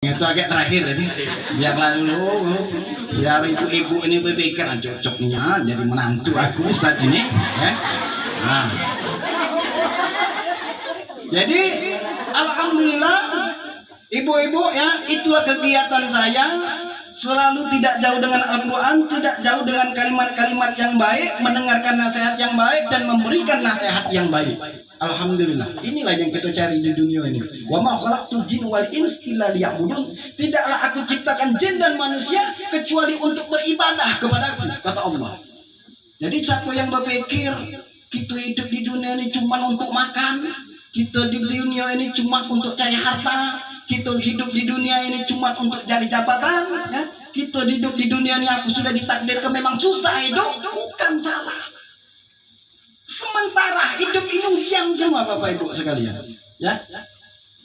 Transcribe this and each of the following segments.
Itu agak terakhir jadi biarlah dulu biar ibu-ibu ini berpikir cocoknya jadi menantu aku Ustaz ini ya. Nah. Jadi alhamdulillah ibu-ibu ya, itulah kegiatan saya, selalu tidak jauh dengan Al-Quran, tidak jauh dengan kalimat-kalimat yang baik, mendengarkan nasihat yang baik dan memberikan nasihat yang baik. Alhamdulillah, inilah yang kita cari di dunia ini. Wa ma khalaqtul jinna wal insa illa liya'budun. Tidaklah aku ciptakan jin dan manusia kecuali untuk beribadah kepadaku, kata Allah. Jadi siapa yang berpikir kita hidup di dunia ini cuma untuk makan, kita di dunia ini cuma untuk cari harta, kita hidup di dunia ini cuma untuk cari jabatan, ya? Kita hidup di dunia ini aku sudah ditakdirkan memang susah hidup, bukan salah. Sementara hidup ini ujian semua Bapak Ibu sekalian, ya.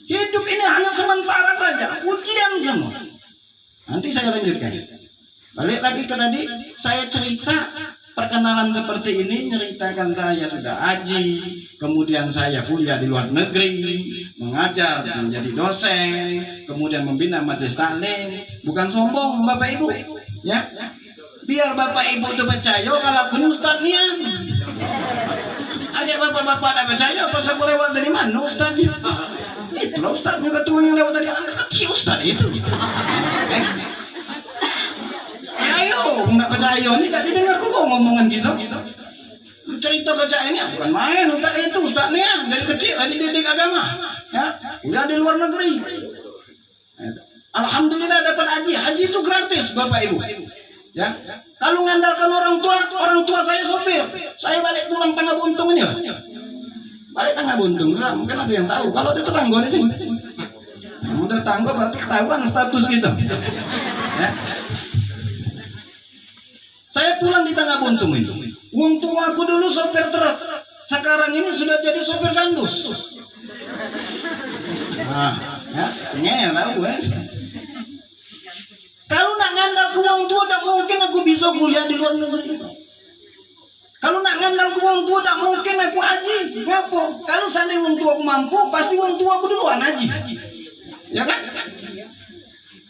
Hidup ini hanya sementara saja, ujian semua. Nanti saya lanjutkan. Balik lagi ke tadi, saya cerita perkenalan seperti ini, ceritakan saya sudah haji, kemudian saya kuliah di luar negeri, mengajar, menjadi dosen, kemudian membina majelis taklim. Bukan sombong Bapak Ibu, ya. Biar Bapak Ibu itu percaya kalau aku ustadznya. Aja bapak-bapak ada percaya apa saya boleh lewat dari mana ustadznya? Itulah ustadznya ketemu yang lewat dari anak kecil ustadz itu. Ayo, nggak percaya ini tadi dengar kok ngomongan gitu. Cerita kerja ini bukan main ustadz itu ustadznya dari kecil tadi didik agama, ya. Udah di luar negeri. Alhamdulillah dapat haji itu gratis Bapak Ibu. Ya, kalau mengandalkan orang tua saya sopir, saya balik pulang tangga buntung ini lah. Balik tangga buntung, lah, mungkin ada yang tahu. Kalau ada tetangga di sini, udah tangga berarti ketahuan status gitu. Ya. Saya pulang di tangga buntung itu. Wong tua aku dulu sopir truk, sekarang ini sudah jadi sopir kandus. Nah, ya, sini tahu kan. Kalau nak ngandal ke orang tua, tak mungkin aku bisa kuliah di luar negeri. Kalau nak ngandal ke orang tua, tak mungkin aku haji. Ngapa? Kalau seandainya orang tua aku mampu, pasti orang tua aku duluan haji. Ya kan?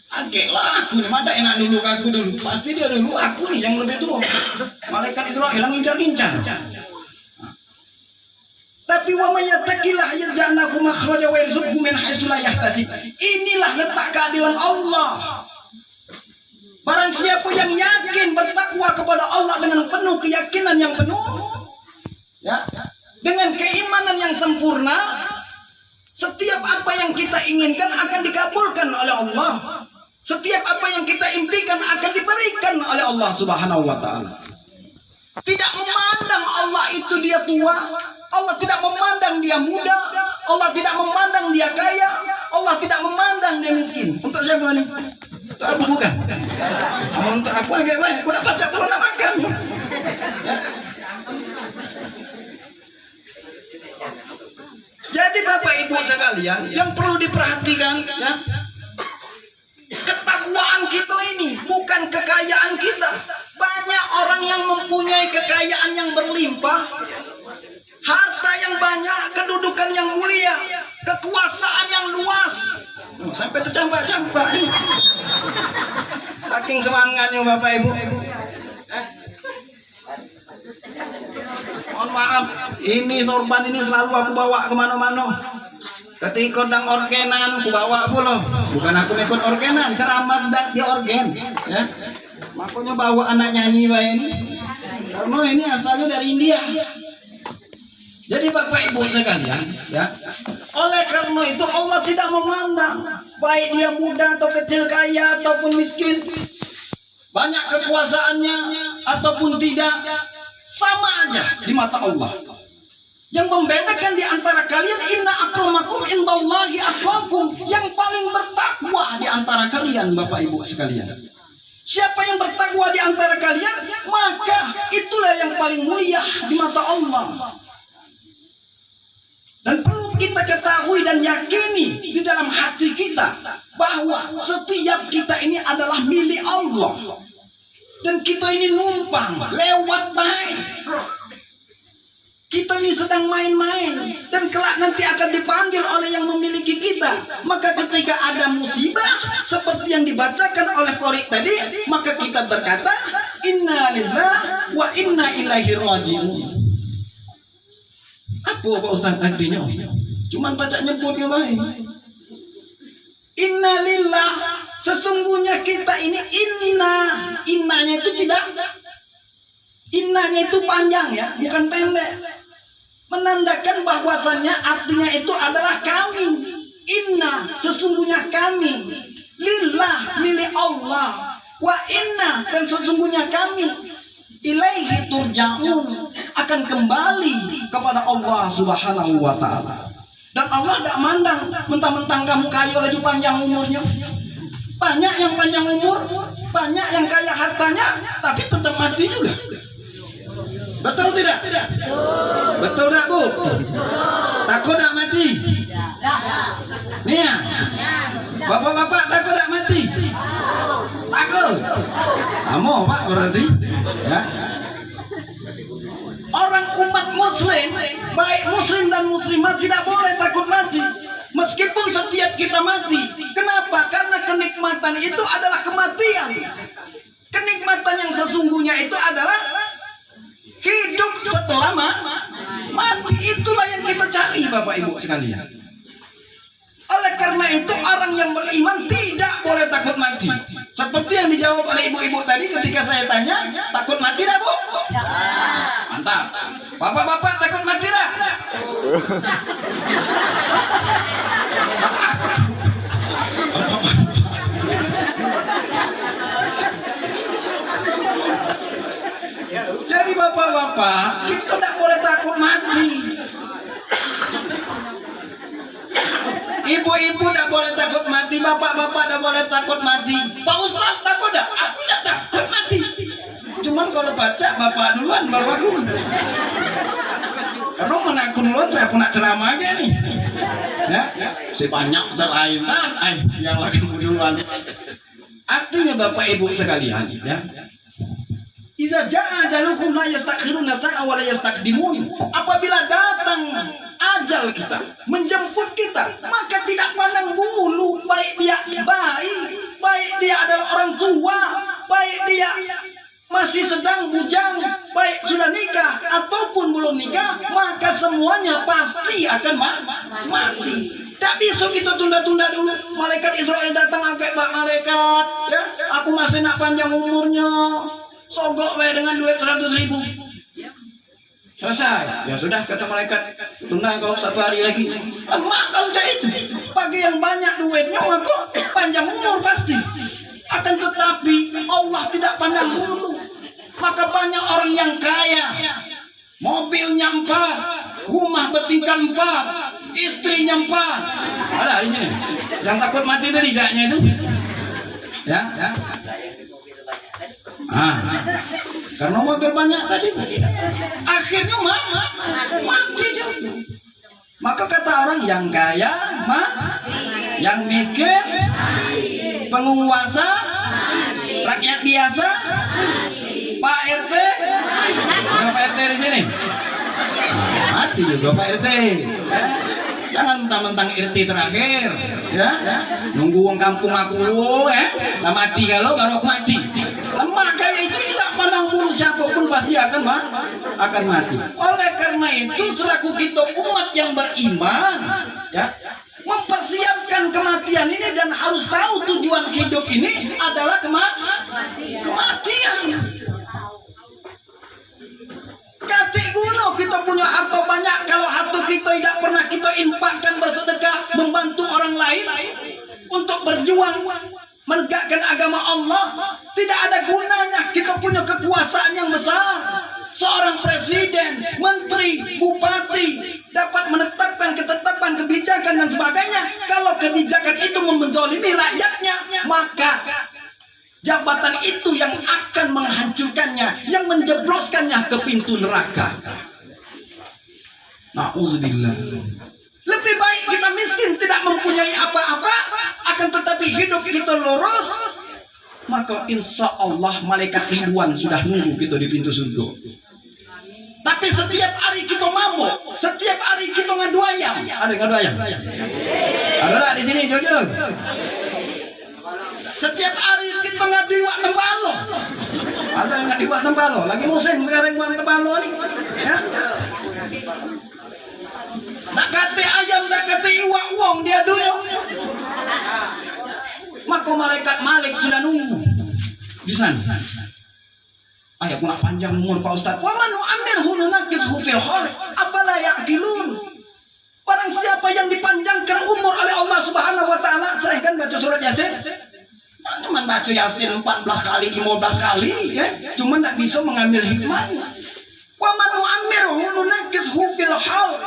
Agak lah aku, ada enak dulu aku dulu. Pasti dia dulu, aku nih yang lebih tua. Malaikat Israel yang incar-incar. Tapi wa may yattaqillah yaj'al lahu makhraja wa yarzuqhu min haitsu la yahtasib. Inilah letak keadilan Allah. Barang siapa yang yakin bertakwa kepada Allah dengan penuh keyakinan yang penuh, ya, dengan keimanan yang sempurna, setiap apa yang kita inginkan akan dikabulkan oleh Allah. Setiap apa yang kita impikan akan diberikan oleh Allah Subhanahu wa Ta'ala. Tidak memandang Allah itu dia tua, Allah tidak memandang dia muda, Allah tidak memandang dia kaya, Allah tidak memandang dia miskin. Untuk siapa ini? Untuk aku bukan. Untuk aku agak baik. Aku nak baca kalau nak makan. Ya. Jadi Bapak Ibu sekalian, yang perlu diperhatikan, ya, ketakwaan kita ini bukan kekayaan kita. Banyak orang yang mempunyai kekayaan yang berlimpah, harta yang banyak, kedudukan yang mulia, kekuasaan yang luas. Sampai tercampak-campak. Saking semangatnya Bapak Ibu. Mohon maaf, ini sorban ini selalu aku bawa kemana-mana. Ketika dang orgenan, aku bawa pula. Bukan aku ikut orgenan, ceramah dan di orgen. Ya. Makanya bawa anak nyanyi ini. Karena ini asalnya dari India. Jadi Bapak Ibu sekalian, ya, oleh karena itu Allah tidak memandang baik dia muda atau kecil, kaya ataupun miskin, banyak kekuasaannya ataupun tidak, sama aja di mata Allah. Yang membedakan di antara kalian, inna akramakum indallahi atqakum, yang paling bertakwa di antara kalian Bapak Ibu sekalian. Siapa yang bertakwa di antara kalian, maka itulah yang paling mulia di mata Allah. Dan perlu kita ketahui dan yakini di dalam hati kita bahwa setiap kita ini adalah milik Allah. Dan kita ini numpang lewat baik. Kita ini sedang main-main dan kelak nanti akan dipanggil oleh yang memiliki kita. Maka ketika ada musibah seperti yang dibacakan oleh Qori tadi, maka kita berkata inna lillahi wa inna ilaihi raji'un. Apa Pak Ustaz artinya? Cuman baca nyebutnya baik. Inna lillah, sesungguhnya kita ini innanya itu tidak, innanya itu panjang ya, bukan pendek. Menandakan bahwasannya artinya itu adalah kami. Inna, sesungguhnya kami. Lillah, milik Allah. Wa inna, dan sesungguhnya kami. Ilaihi turja'un, akan kembali kepada Allah Subhanahu wa ta'ala. Dan Allah tidak mandang mentang-mentang kamu kaya lagi panjang umurnya. Banyak yang panjang umur, banyak yang kaya hartanya, tapi tetap mati juga. Betul tidak? Betul tidak Bu? Takut tidak mati? Nih ya, bapak-bapak takut tidak mati? Takut? Kamu Pak berarti? Ya. Orang umat muslim, baik muslim dan muslimat tidak boleh takut mati. Meskipun setiap kita mati. Kenapa? Karena kenikmatan itu adalah kematian. Kenikmatan yang sesungguhnya itu adalah hidup setelah mati. Itulah yang kita cari Bapak Ibu sekalian. Oleh karena itu orang yang beriman tidak boleh takut mati. Seperti yang dijawab oleh ibu-ibu tadi ketika saya tanya, takut mati dah Bu? Mantap. Bapak-bapak takut mati dah? Jadi bapak-bapak, kita tidak boleh takut mati. Ibu-ibu tidak boleh takut mati, bapak-bapak tidak boleh takut mati. Pak Ustaz takut tidak? Aku tidak takut mati. Cuman kalau baca bapak duluan baru aku. Karena mana aku duluan saya pun nak ceramah aja nih. Ya, si banyak lain yang lagi duluan. Artinya bapak ibu sekalian, ya. Iza jaa ajalukum la yastakhiruna sa'a wa la yastaqdimun. Apabila datang ajal kita, menjemput kita, maka tidak pandang bulu, baik dia bayi, baik dia adalah orang tua, baik dia masih sedang bujang, baik sudah nikah ataupun belum nikah, maka semuanya pasti akan mati. Tak bisa kita tunda-tunda dulu. Malaikat Israel datang agak malaikat, ya, aku masih nak panjang umurnya. Sogok dengan duit 100.000. Selesai. Ya sudah kata malaikat, tunda kau 1 hari lagi. Emak kalau itu bagi yang banyak duitnya maka panjang umur pasti. Akan tetapi Allah tidak pandang bulu. Maka banyak orang yang kaya, mobilnya 4, rumah bertingkat 4, istrinya 4. Ada di sini. Yang takut mati tadi jaknya itu. Ya. Karena mobil banyak tadi, akhirnya mati juga. Maka kata orang yang kaya yang miskin, penguasa, rakyat biasa, Pak RT, ada Pak RT di sini, mati juga Pak RT. Jangan mentang-mentang RT terakhir, ya. Nunggu uang kampung aku, lah mati kalau baru aku mati. Lemah kaya itu tidak pandang bulu siapapun pasti akan mati. Oleh karena itu selaku kita umat yang beriman, ya, mempersiapkan kematian ini dan harus tahu tujuan hidup ini adalah kematian. Katik gunung kita punya harta banyak, kalau harta kita tidak pernah kita infakkan bersedekah membantu orang lain untuk berjuang menegakkan agama Allah, tidak ada gunanya. Kita punya kekuasaan yang besar, seorang presiden, menteri, bupati dapat menetapkan ketetapan kebijakan dan sebagainya. Kalau kebijakan itu menzalimi rakyatnya, maka jabatan itu yang akan menghancurkannya, yang menjebloskannya ke pintu neraka. Na'udzubillah. Lebih baik kita miskin, tidak mempunyai apa-apa, akan tetapi hidup kita lurus, maka insya Allah malaikat Ridwan sudah nunggu kita di pintu surga. Tapi setiap hari kita mabuk, setiap hari kita ngadu ayam. Ada ngadu ayam? Ada lah di sini jujur. Setiap hari kita ngadu iwak tembalo. Ada yang ngadu iwak tembalo. Lagi musim sekarang iwak tembalo nih. Ya. Tak kata ayam, tak kata iwak uang dia dulu. Maka malaikat Malik sudah nunggu di sana. Ayah pula panjang umur Pak Ustaz. Wa man nu'ammirhu nunaqishu fil khalq. Afala ya'qilun. Barang siapa yang dipanjangkan umur oleh Allah Subhanahu wa taala, selain baca surat Yasin. Cuman baca Yasin 14 kali, 15 kali, ya. Cuman enggak bisa mengambil hikmahnya. Wa man nu'ammirhu nunaqishu fil khalq.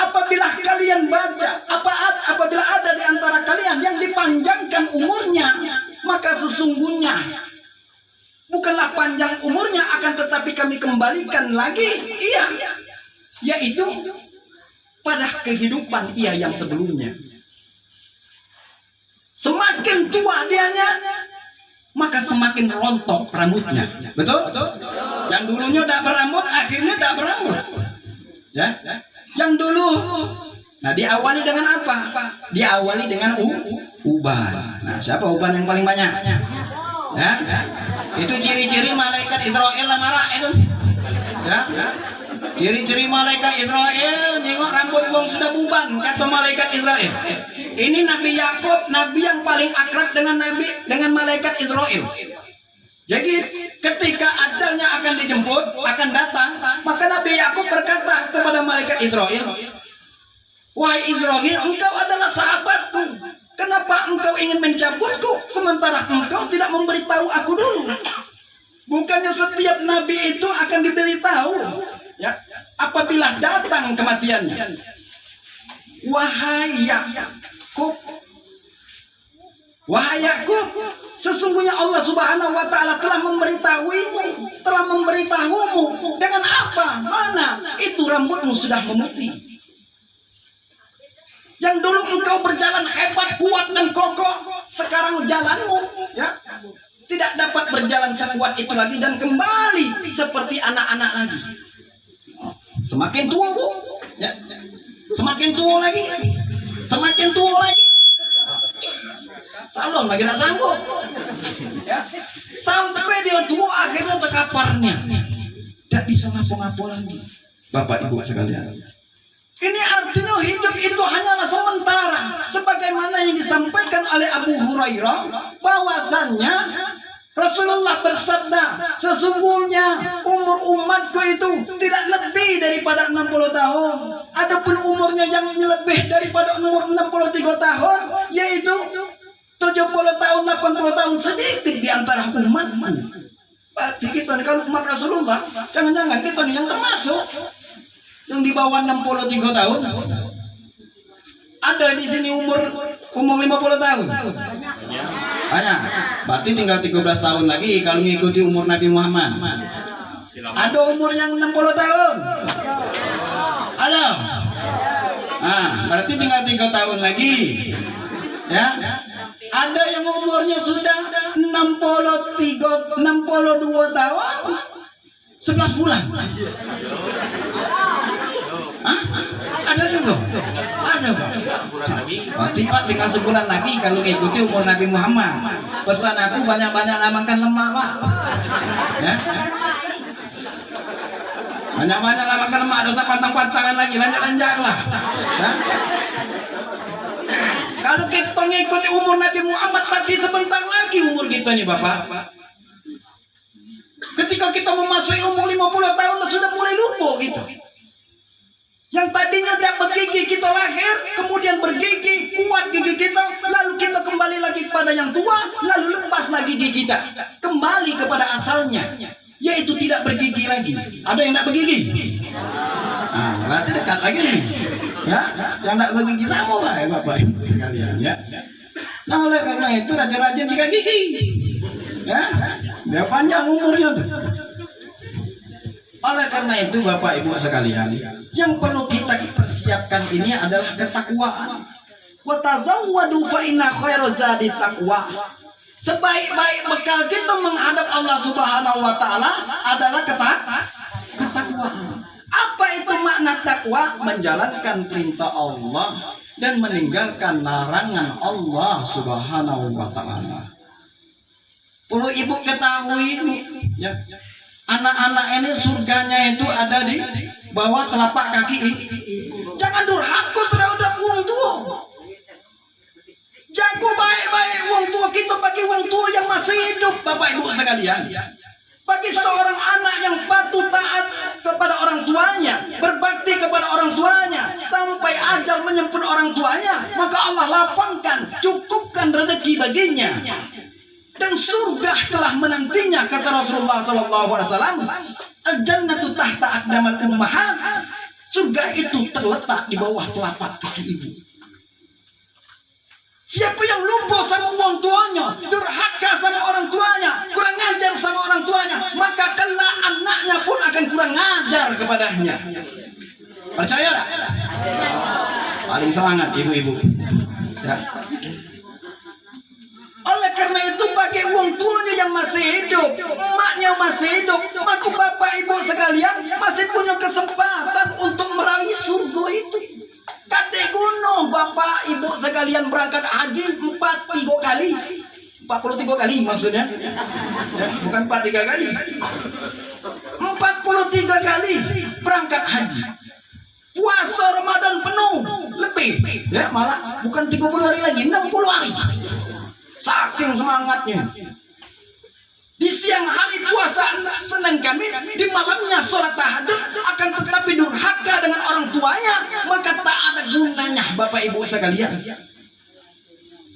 Apabila kalian baca, apabila ada di antara kalian yang dipanjangkan umurnya, maka sesungguhnya bukanlah panjang umurnya, akan tetapi kami kembalikan lagi, yaitu pada kehidupan ia yang sebelumnya. Semakin tua dianya, maka semakin rontok rambutnya. Betul? Yang dulunya tidak berambut, akhirnya tidak berambut. Ya? Yang dulu, nah diawali dengan apa? Diawali dengan uban. Nah, siapa uban yang paling banyak? Ya? Itu ciri-ciri malaikat Israel marah itu. Ya? Ciri-ciri malaikat Israel, nengok rambut wong sudah buban, kata malaikat Israel. Ini Nabi Yakub, nabi yang paling akrab dengan malaikat Israel. Jadi ketika ajalnya akan dijemput, akan datang, maka Nabi Yakub berkata kepada malaikat Israel, "Wahai Israel, engkau adalah sahabatku. Kenapa engkau ingin mencabutku sementara engkau tidak memberitahu aku dulu?" Bukannya setiap nabi itu akan diberitahu, ya, apabila datang kematiannya. Wahai Yakub, sesungguhnya Allah Subhanahu wa taala telah memberitahumu dengan apa? Mana? Itu rambutmu sudah memutih. Yang dulu engkau berjalan hebat, kuat dan kokoh, sekarang jalanmu, ya, tidak dapat berjalan sekuat itu lagi dan kembali seperti anak-anak lagi. Semakin tua, Bu, ya. Semakin tua lagi. Semakin tua lagi. Salon lagi tak sanggup, ya. Sampai dia tua akhirnya terkaparnya, tidak bisa ngapo-ngapo lagi. Bapak Ibu sekalian, ini artinya hidup itu hanyalah sementara, sebagaimana yang disampaikan oleh Abu Hurairah, bahwasannya Rasulullah bersabda, sesungguhnya umur umatku itu tidak lebih daripada 60 tahun. Adapun umurnya yang lebih daripada umur 63 tahun, yaitu 70 tahun, 80 tahun, sedikit di antara umatku. Berarti kita nih, kalau umat Rasulullah, jangan-jangan kita nih yang termasuk yang di bawah 63 tahun. Ada di sini umur 50 tahun. Banyak. Berarti tinggal 13 tahun lagi kalau mengikuti umur Nabi Muhammad. Ada umur yang 60 tahun. Ada. Nah, berarti tinggal 3 tahun lagi. Ya. Ada yang umurnya sudah 62 tahun 11 bulan. Hah? Ada juga? Ada, Pak. Berarti Pak tinggal sebulan lagi kalau mengikuti umur Nabi Muhammad. Pesan aku banyak-banyak makan lemak, Pak. Ya. Banyak-banyak makan lemak, dosa pantang-pantangan lagi, lanjak-lanjak lah. Ya. Kalau kita mengikuti umur Nabi Muhammad, berarti sebentar lagi umur kita nih, Bapak. Ketika kita memasuki umur 50 tahun, sudah mulai lumpuh gitu. Yang tadinya tidak bergigi, kita lahir, kemudian bergigi, kuat gigi kita, lalu kita kembali lagi kepada yang tua, lalu lepas lagi gigi kita, kembali kepada asalnya, yaitu tidak bergigi lagi. Ada yang tidak bergigi? Nah, berarti dekat lagi nih. Ya, yang tidak bergigi sama lah ya Bapak Ibu sekalian, ya. Nah, oleh karena itu rajin-rajin sikat gigi, ya, dia panjang umurnya tuh. Oleh karena itu Bapak Ibu sekalian, yang perlu kita persiapkan ini adalah ketakwaan. Wa tazawwadu fa inna khairaz zadi taqwa. Sebaik-baik bekal kita menghadap Allah Subhanahu wa taala adalah ketakwaan. Apa itu makna takwa? Menjalankan perintah Allah dan meninggalkan larangan Allah Subhanahu wa Ta'ala. Perlu ibu ketahui ya, anak-anak ini surganya itu ada di bawah telapak kaki. Jangan durhaka terhadap wong tua. Jago baik-baik wong tua kita bagi wong tua yang masih hidup, Bapak Ibu sekalian. Bagi seorang anak yang patuh taat kepada orang tuanya, berbakti kepada orang tuanya, sampai ajal menyemput orang tuanya, maka Allah lapangkan, cukupkan rezeki baginya. Dan surga telah menantinya, kata Rasulullah SAW. Al-jannatu tahta aqdamal ummahat. Surga itu terletak di bawah telapak kaki ibu. Siapa yang lumpuh sama orang tuanya, durhaka sama orang tuanya, kurang ajar sama orang tuanya, maka kelak anaknya pun akan kurang ajar kepadanya. Percaya tak? Paling semangat ibu-ibu. Ya. Oleh karena itu bagi orang tuanya yang masih hidup, emaknya masih hidup, maka bapak ibu sekalian masih punya kesempatan untuk meraih surga itu. Kata gunung bapak ibu sekalian berangkat haji 43 kali. 43 kali maksudnya ya, bukan 43 kali. 43 kali berangkat haji. Puasa Ramadan penuh lebih ya, malah bukan 30 hari lagi, 60 hari. Saking semangatnya. Di siang hari puasa Senin Kamis, di malamnya sholat tahajud, akan tetapi durhaka dengan orang tuanya, maka tak ada gunanya Bapak Ibu sekalian.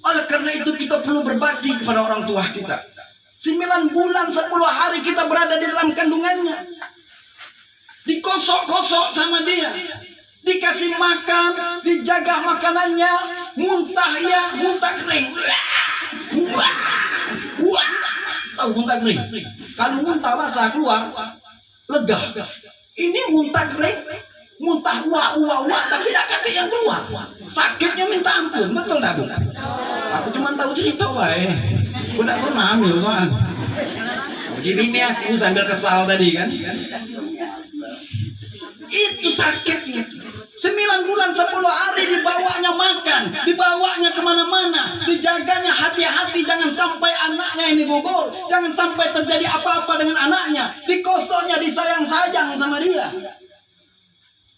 Oleh karena itu kita perlu berbakti kepada orang tua kita. 9 bulan 10 hari kita berada di dalam kandungannya, dikosok-kosok sama dia, dikasih makan, dijaga makanannya, muntah ya, muntah kering. Wah. Tahu muntah kering? Kalau muntah basah keluar lega. Ini muntah kering, muntah wah, tapi tidak kata yang keluar. Sakitnya minta ampun, betul tak Bu? Aku cuma tahu cerita wae. Aku tidak pernah ambil soal. Jadi ini aku sambil kesal tadi kan. Itu sakitnya. 9 bulan 10 hari dibawanya makan, dibawanya kemana-mana, dijaganya hati-hati jangan sampai anaknya ini gugur, jangan sampai terjadi apa-apa dengan anaknya, dikosoknya, disayang-sayang sama dia.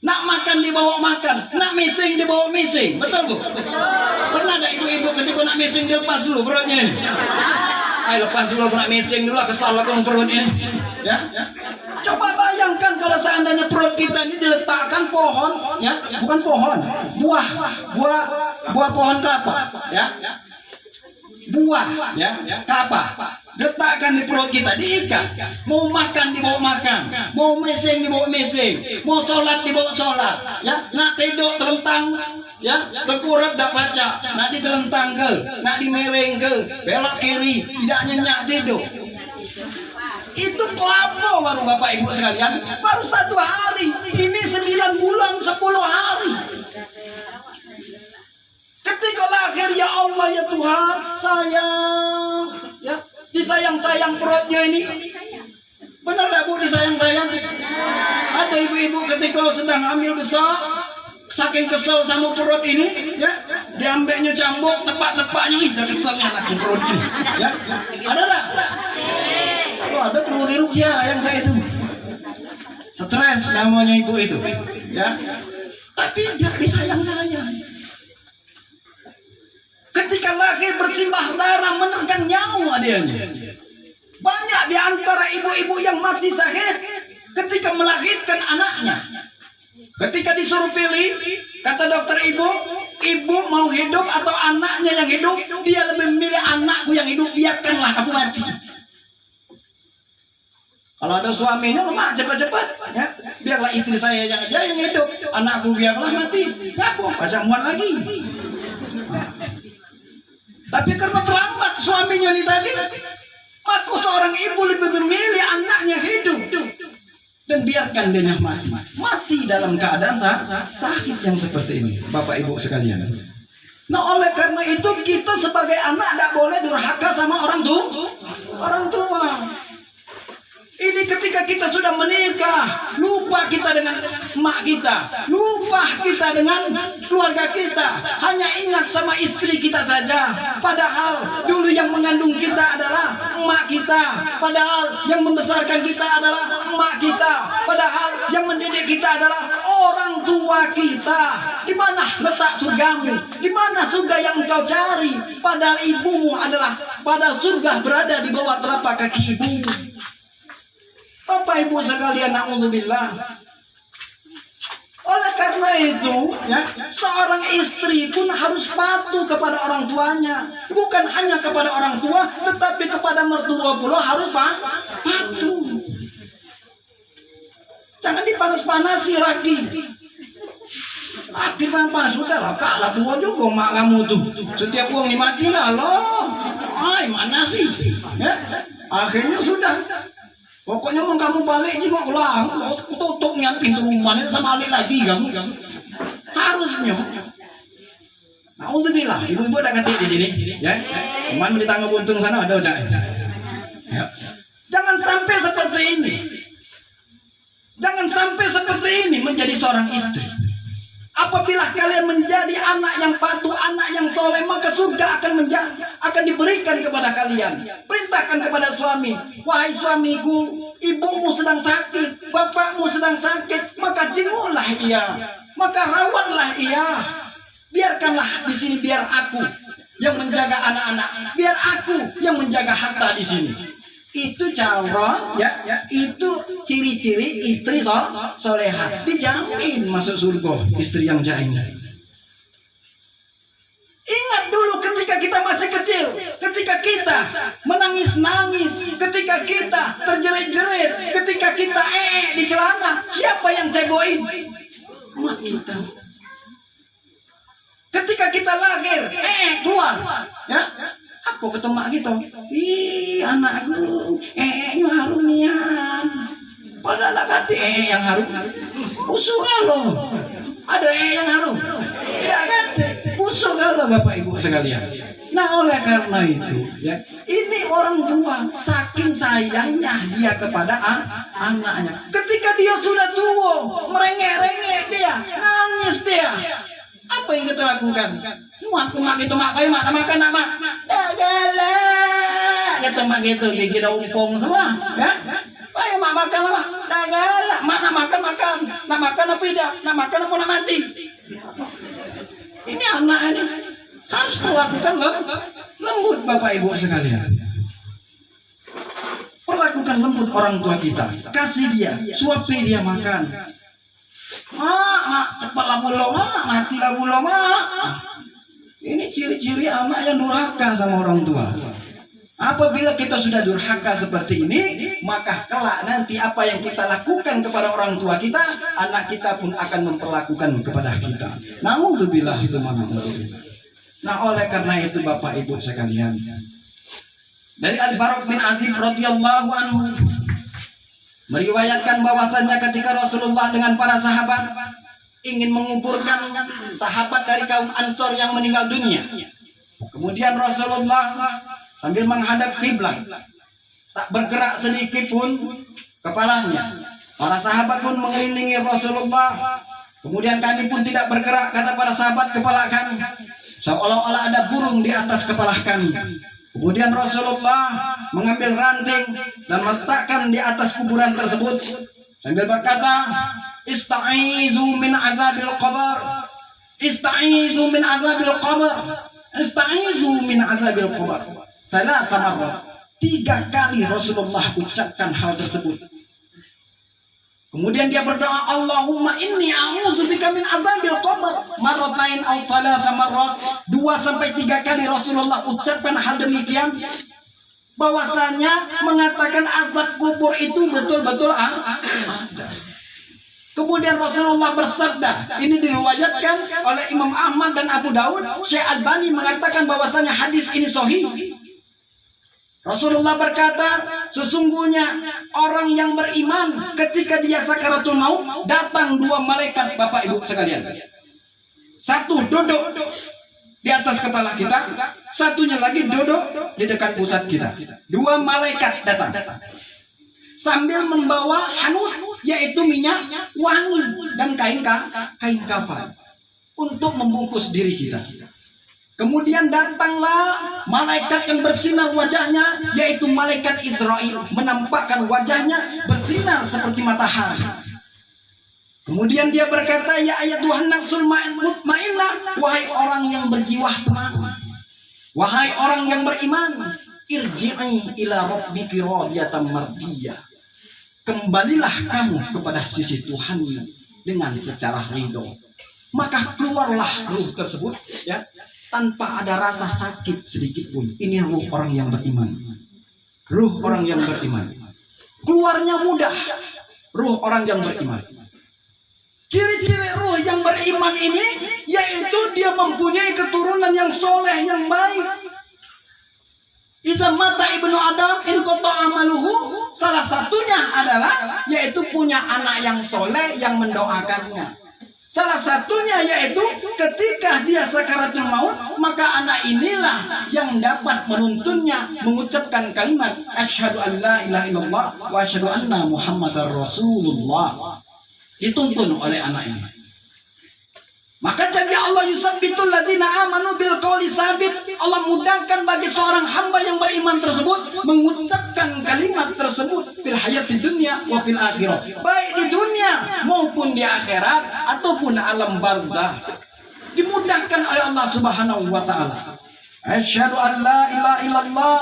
Nak makan dibawa makan, nak mising dibawa mising, betul Bu? Pernah ada ibu-ibu ketika nak mising dilepas dulu perutnya ini? Ayo lepas dulu nak mising dulu, kesal aku perut ini. Ya? Coba bayangkan kalau seandainya perut kita ini diletakkan pohon, ya, bukan pohon, buah pohon kelapa, ya, buah, ya, kelapa, letakkan di perut kita, diikat, mau makan dibawa makan, mau mesing dibawa mesing, mau sholat dibawa sholat, ya, nak tidur terlentang, ya, terkurap dak baca, nak ditelentang ke, nak dimereng ke, belok kiri, tidak nyenyak tidur. Itu kelapa baru Bapak Ibu sekalian, baru 1 hari, ini 9 bulan 10 hari. Ketika lahir, ya Allah ya Tuhan, sayang, ya, disayang-sayang perutnya ini. Benar tak Bu disayang-sayang? Ada ibu-ibu ketika sedang hamil besar, saking kesel sama perut ini, ya, diambilnya cambuk, tepak-tepaknya, jadi keselnya anak perut ini, ya, ada tak? Oh, ada perlu diruqyah yang kayak itu. Stres namanya ibu itu, ya. Tapi dia disayang-sayang. Ketika lahir bersimbah darah menekan nyawa adanya. Banyak di antara ibu-ibu yang mati sakit ketika melahirkan anaknya. Ketika disuruh pilih, kata dokter ibu mau hidup atau anaknya yang hidup, dia lebih memilih anakku yang hidup, biarkanlah aku mati. Kalau ada suaminya, lemah cepat-cepat, ya, biarlah istri saya yang hidup, anakku biarlah mati, ngaku, pasang muat lagi. Tapi karena terlambat suaminya ini tadi, maka seorang ibu lebih memilih anaknya hidup dan biarkan dia mati dalam keadaan sakit yang seperti ini, Bapak Ibu sekalian. Nah, oleh karena itu kita sebagai anak tidak boleh durhaka sama orang tua. Ini ketika Ketika kita sudah menikah, lupa kita dengan emak kita, lupa kita dengan keluarga kita, hanya ingat sama istri kita saja. Padahal dulu yang mengandung kita adalah emak kita, padahal yang membesarkan kita adalah emak kita, padahal yang mendidik kita adalah orang tua kita. Di mana letak surgamu? Di mana surga yang engkau cari? Padahal ibumu adalah, padahal surga berada di bawah telapak kaki ibumu. Bapak Ibu sekalian, na'udzubillah. Oleh karena itu, ya, seorang istri pun harus patuh kepada orang tuanya. Bukan hanya kepada orang tua, tetapi kepada mertua pula harus patuh. Jangan dipanas-panasi lagi. Akhirnya panas, sudah lah, kak lah tua juga mak kamu tuh. Setiap uang dimati lah loh. Ay, mana sih? Ya? Akhirnya sudah. Pokoknya mau kamu balik juga ulang, tutupnya pintu rumahnya sama balik lagi kamu. Harusnya. Nauzubillah, ibu-ibu ada ketik di sini, ya. Cuman di tangga buntung sana ada udah. Ya. Jangan sampai seperti ini. Jangan sampai seperti ini menjadi seorang istri. Apabila kalian menjadi anak yang patuh, anak yang soleh, maka surga akan diberikan kepada kalian. Perintahkan kepada suami, wahai suamiku, ibumu sedang sakit, bapakmu sedang sakit, maka jenguklah ia, maka rawatlah ia. Biarkanlah di sini, biar aku yang menjaga anak-anak, biar aku yang menjaga harta di sini. Itu cara, ya, itu ciri-ciri istri solehah. Dijamin masuk surga istri yang jaim. Ingat dulu ketika kita masih kecil, ketika kita menangis-nangis, ketika kita terjerit-jerit, ketika kita di celana, siapa yang ceboin? Mak kita. Ketika kita lahir, keluar, ya. Apa ketemu mak gitu? Ih, anakku, nya harum nian. Padahal kate yang harum. Usuh kalau ada yang harum. Tidak kate, usuh kalau Bapak Ibu sekalian. Nah, oleh karena itu, ya, ini orang tua saking sayangnya dia kepada anaknya. Ketika dia sudah tua, merengek-rengek dia, nangis dia. Apa yang kita lakukan? Mak gitu, mak kayu mak makan nama. Dah galak. Kata mak gitu, gigi dah umpong semua, ya. Ayo mak makan lah, dah galak. Mak nak makan, nak makan apa tidak? Nak makan apa nak mati? Ini anak ini harus melakukan lembut Bapak Ibu sekalian. Perlakukan lembut orang tua kita, kasih dia, suapi dia makan. Mak, cepatlah pulang, matilah pulang, mak. Ini ciri-ciri anak yang durhaka sama orang tua. Apabila kita sudah durhaka seperti ini, maka kelak nanti apa yang kita lakukan kepada orang tua kita, anak kita pun akan memperlakukan kepada kita. Na'udzubillah itu mana. Nah, oleh karena itu Bapak Ibu sekalian, dari Al-Bara' bin Azib radhiyallahu anhu meriwayatkan bahwasannya ketika Rasulullah dengan para sahabat ingin menguburkan sahabat dari kaum Ansor yang meninggal dunia, kemudian Rasulullah sambil menghadap kiblat, tak bergerak sedikit pun kepalanya. Para sahabat pun mengelilingi Rasulullah. Kemudian kami pun tidak bergerak, kata para sahabat, kepala kami seolah-olah ada burung di atas kepala kami. Kemudian Rasulullah mengambil ranting dan meletakkan di atas kuburan tersebut sambil berkata, Ista'izu min azabil qabr, Ista'izu min azabil qabr, Ista'izu min azabil qabr. Salah marrat. 3 kali Rasulullah ucapkan hal tersebut. Kemudian dia berdoa, Allahumma inni a'udzubika min azabil qabr. Marratain aw thalatha marrat. 2 sampai 3 kali Rasulullah ucapkan hal demikian. Bahwasanya mengatakan azab kubur itu betul-betul ada. Kemudian Rasulullah bersabda, ini diriwayatkan oleh Imam Ahmad dan Abu Daud. Syekh Albani mengatakan bahwasanya hadis ini sahih. Rasulullah berkata, sesungguhnya orang yang beriman ketika dia sakaratul maut, datang 2 malaikat Bapak Ibu sekalian. Satu duduk di atas kepala kita, satunya lagi duduk di dekat pusat kita. 2 malaikat datang. sambil membawa hanut, yaitu minyak wangi dan kain kafan untuk membungkus diri kita. Kemudian datanglah malaikat yang bersinar wajahnya, yaitu malaikat Israel, menampakkan wajahnya bersinar seperti matahari. Kemudian dia berkata, ya ayatuhan nafsul mutmainnah, wahai orang yang berjiwa tenang, wahai orang yang beriman, irji'i ila rabbiki radiyatan mardiyah. Kembalilah kamu kepada sisi Tuhanmu dengan secara ridho. Maka keluarlah ruh tersebut, ya, tanpa ada rasa sakit sedikit pun. Ini ruh orang yang beriman. Ruh orang yang beriman. Keluarnya mudah. Ruh orang yang beriman. Ciri-ciri ruh yang beriman ini, yaitu dia mempunyai keturunan yang soleh, yang baik. Iza mata ibnu Adam in qata amaluhu. Salah satunya adalah yaitu punya anak yang soleh yang mendoakannya. Salah satunya yaitu ketika dia sakaratul maut, maka anak inilah yang dapat menuntunnya mengucapkan kalimat asyhadu an la ilaha illallah wa asyhadu anna muhammadar rasulullah. Dituntun oleh anak ini. Maka jadi Allah yusabbitul ladzina amanu bil qawli sabit. Allah mudahkan bagi seorang hamba yang beriman tersebut mengucapkan kalimat tersebut fil hayati dunya wa fil akhirah. Baik di dunia maupun di akhirat ataupun alam barzah. Dimudahkan oleh Allah Subhanahu wa taala. Asyhadu an la ilaha illallah.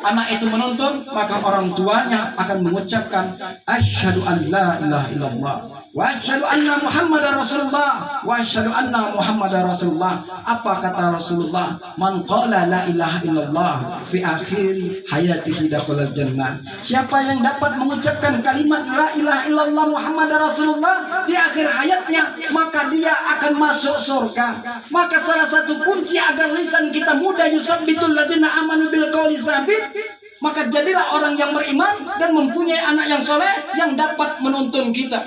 Anak itu menuntun, maka orang tuanya akan mengucapkan asyhadu an la ilaha illallah wa asyhadu anna muhammadar rasulullah wa asyhadu anna muhammadar rasulullah. Apa kata Rasulullah? Man qala la ilaha illallah fi akhir hayatihi dakhalal jannah. Siapa yang dapat mengucapkan kalimat la ilaha illallah muhammadar rasulullah di akhir hayatnya, maka dia akan masuk surga. Maka salah satu kunci agar lisan kita mudah yusabbitul ladzina amanu bil qawli sabit, maka jadilah orang yang beriman dan mempunyai anak yang soleh yang dapat menuntun kita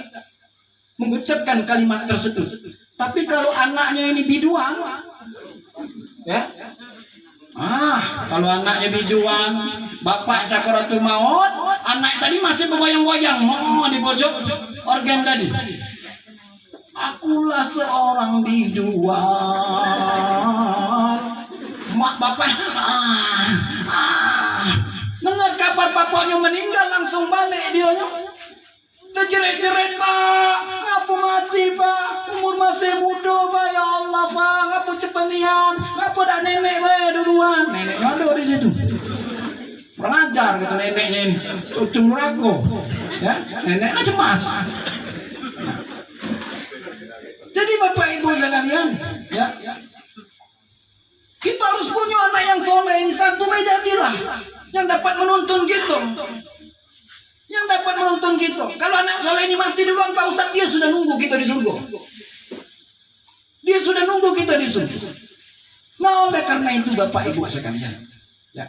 mengucapkan kalimat tersebut. Tapi kalau anaknya ini biduan, ya, kalau anaknya biduan, bapak sakaratul maut, anak tadi masih bergoyang-goyang, di pojok organ tadi. Akulah seorang biduan. Mak bapak, dengar kabar bapaknya meninggal langsung balik dia. Terjerit-jerit, Pak, ngapa mati, Pak? Umur masih muda, Pak, ya Allah, Pak, ngapa cepenian? Ngapa dah nenek, Pak, duluan? Neneknya ada di situ. Pengajar kata neneknya ini, ujung ragu, ya, neneknya cemas. Jadi Bapak Ibu sekalian, ya, kita harus punya anak yang soleh ini. Satu jadilah yang dapat menuntun gitu. Yang dapat menuntun gitu. Kalau anak soleh ini mati duluan, Pak Ustadz, dia sudah nunggu kita di surga. Dia sudah nunggu kita di surga. Nah, oleh karena itu Bapak Ibu sekalian, ya,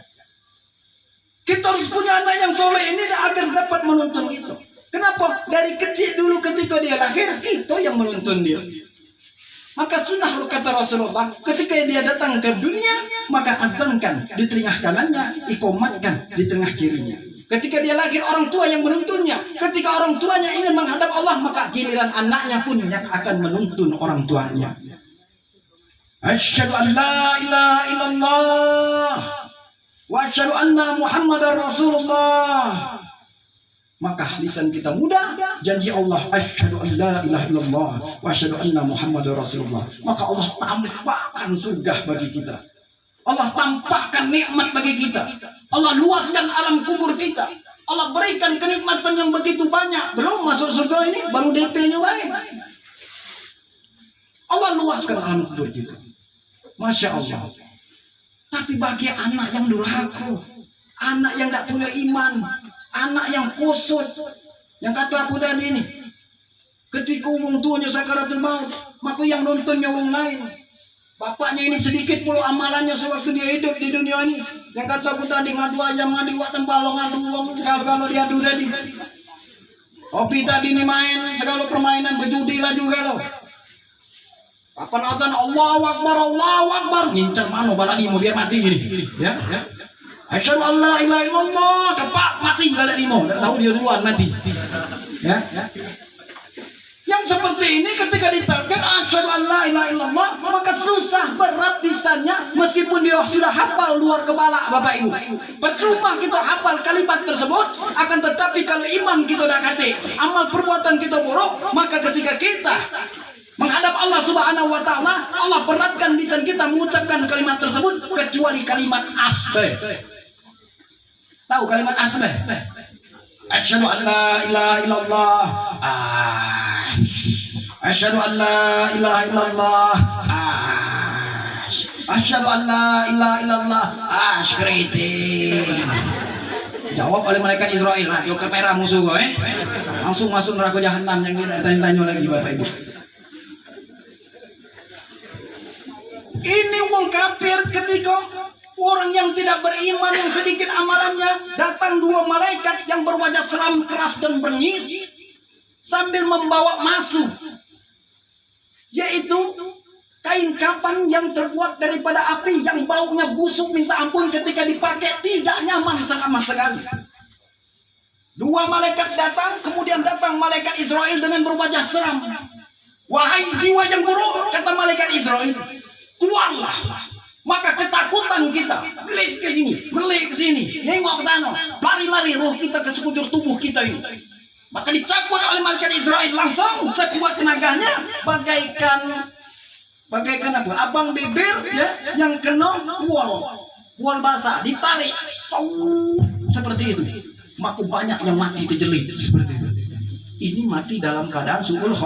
kita harus punya anak yang soleh ini agar dapat menuntun itu. Kenapa? Dari kecil dulu ketika dia lahir, itu yang menuntun dia. Maka sunnah kata Rasulullah, ketika dia datang ke dunia, maka azankan di tengah kanannya, ikomatkan di tengah kirinya. Ketika dia lahir, orang tua yang menuntunnya. Ketika orang tuanya ingin menghadap Allah, maka giliran anaknya pun yang akan menuntun orang tuanya. Asyhadu an la ilaha illallah wa asyhadu anna muhammadar rasulullah. Maka lisan kita mudah, janji Allah asyhadu an la ilaha illallah wa asyhadu anna muhammadar rasulullah. Maka Allah tampakkan surga bagi kita. Allah tampakkan nikmat bagi kita. Allah luaskan alam kubur kita. Allah berikan kenikmatan yang begitu banyak. Belum masuk surga ini, baru DP-nya baik. Allah luaskan alam kubur kita. Masya Allah. Tapi bagi anak yang durhaka, anak yang tidak punya iman, anak yang kusut, yang kata aku tadi ini, ketika umum tuanya sakaratul maut, maka yang nontonnya orang lain. Bapaknya ini sedikit pula amalannya sewaktu dia hidup di dunia ini. Yang kata aku tadi, ngadu ayam, ngadu wak tempalong, ngadu uang, kalau dia adu tadi. Kopi tadi ini main, segala permainan, berjudi lah juga loh. Kapan azan Allahu Akbar, Allahu Akbar, ngincar mana baladi mau biar mati ini, ya. Asyhadu an la ilaha illallah, cepat mati balik limo. Tak tahu dia duluan mati. Ya. Yang seperti ini ketika diterapkan asyhadu an la ilaha illallah, maka susah berat lisannya meskipun dia sudah hafal luar kepala Bapak Ibu. Percuma kita hafal kalimat tersebut, akan tetapi kalau iman kita dah kate, amal perbuatan kita buruk, maka ketika kita menghadap Allah Subhanahu wa taala, Allah beratkan lisan kita mengucapkan kalimat tersebut kecuali kalimat asbih. Tahu kalimat asbih? Asyhadu an la ilaha illallah. Asyhadu an la ilaha illallah. Asyhadu an la ilaha illallah. Jawab oleh malaikat Israel. Nah, joker merah musuh gue. Langsung masuk neraka jahanam yang ditanya-tanya lagi Bapak Ibu. Ini wong kafir ketika orang yang tidak beriman yang sedikit amalannya, datang dua malaikat yang berwajah seram keras dan bengis sambil membawa masuk, yaitu kain kafan yang terbuat daripada api yang baunya busuk minta ampun, ketika dipakai tidak nyaman sama sekali. Dua malaikat datang, kemudian datang malaikat Israel dengan berwajah seram. Wahai jiwa yang buruk, kata malaikat Israel, keluarlah. Maka ketakutan kita melik ke sini, nengok ke sana, lari-lari roh kita ke sekujur tubuh kita ini. Maka dicabut oleh malaikat Israel langsung sekuat tenaganya, bagaikan apa? Abang bibir ya, yang kena wall basah, ditarik, seperti itu. Maka banyak yang mati terjelit seperti itu. Ini mati dalam keadaan su'ul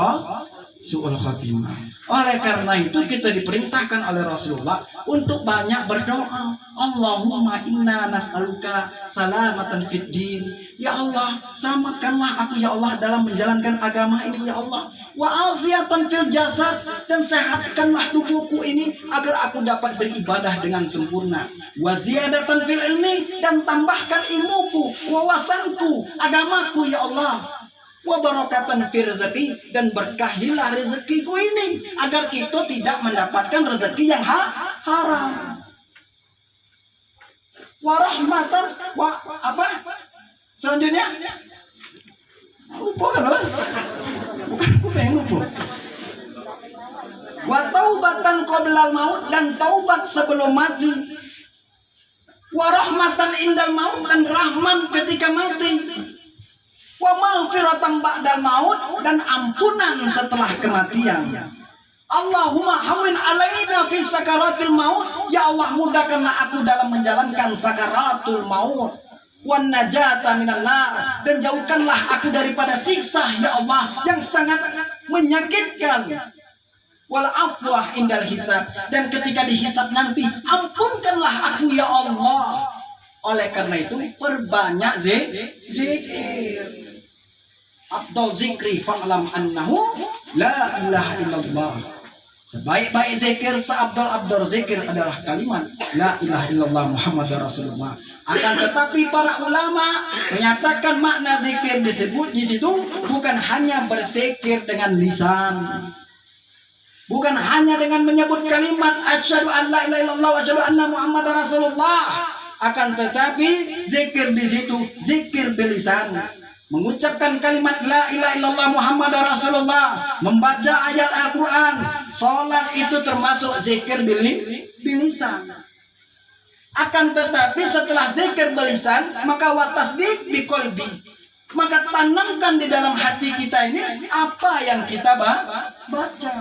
khatimah. Oleh karena itu kita diperintahkan oleh Rasulullah untuk banyak berdoa. Allahumma inna nas'aluka salamatan fid din. Ya Allah, selamatkanlah aku ya Allah dalam menjalankan agama ini ya Allah. Wa afiatan fil jasad, dan sehatkanlah tubuhku ini agar aku dapat beribadah dengan sempurna. Wa ziyadatan fil ilmi, dan tambahkan ilmuku, wawasanku, agamaku ya Allah. Wa barakatan fi rezeki, dan berkahilah rezekiku ini agar kita tidak mendapatkan rezeki yang haram. Wa rahmatan, apa selanjutnya? Lupa kan loh? Bukan aku yang lupa. Wa taubatan qoblal maut, dan taubat sebelum mati. Wa rahmatan indal maut, dan rahmat ketika mati. Wa maghfiratan ba'dal maut, dan ampunan setelah kematian. Allahumma hawwin alaina fi sakaratil maut, ya Allah mudahkanlah aku dalam menjalankan sakaratul maut. Wan najata minan nar, dan jauhkanlah aku daripada siksa ya Allah yang sangat menyakitkan. Wal afwah indal hisab, dan ketika dihisab nanti ampunkanlah aku ya Allah. Oleh karena itu perbanyak zikir. Afdal zikri fa'lam annahu la ilaha illallah. Sebaik-baik zikir, seabdal-abdal zikir adalah kalimat la ilaha illallah Muhammadar Rasulullah. Akan tetapi para ulama menyatakan makna zikir disebut di situ bukan hanya berzikir dengan lisan, bukan hanya dengan menyebut kalimat asyhadu an la ilaha illallah wa asyhadu anna Muhammadar Rasulullah. Akan tetapi zikir di situ zikir bilisan, mengucapkan kalimat la ilaha illallah Muhammadar Rasulullah, membaca ayat Al-Quran, sholat itu termasuk zikir bilisan. Akan tetapi setelah zikir bilisan, maka watasdik biqalbi, maka tanamkan di dalam hati kita ini apa yang kita baca,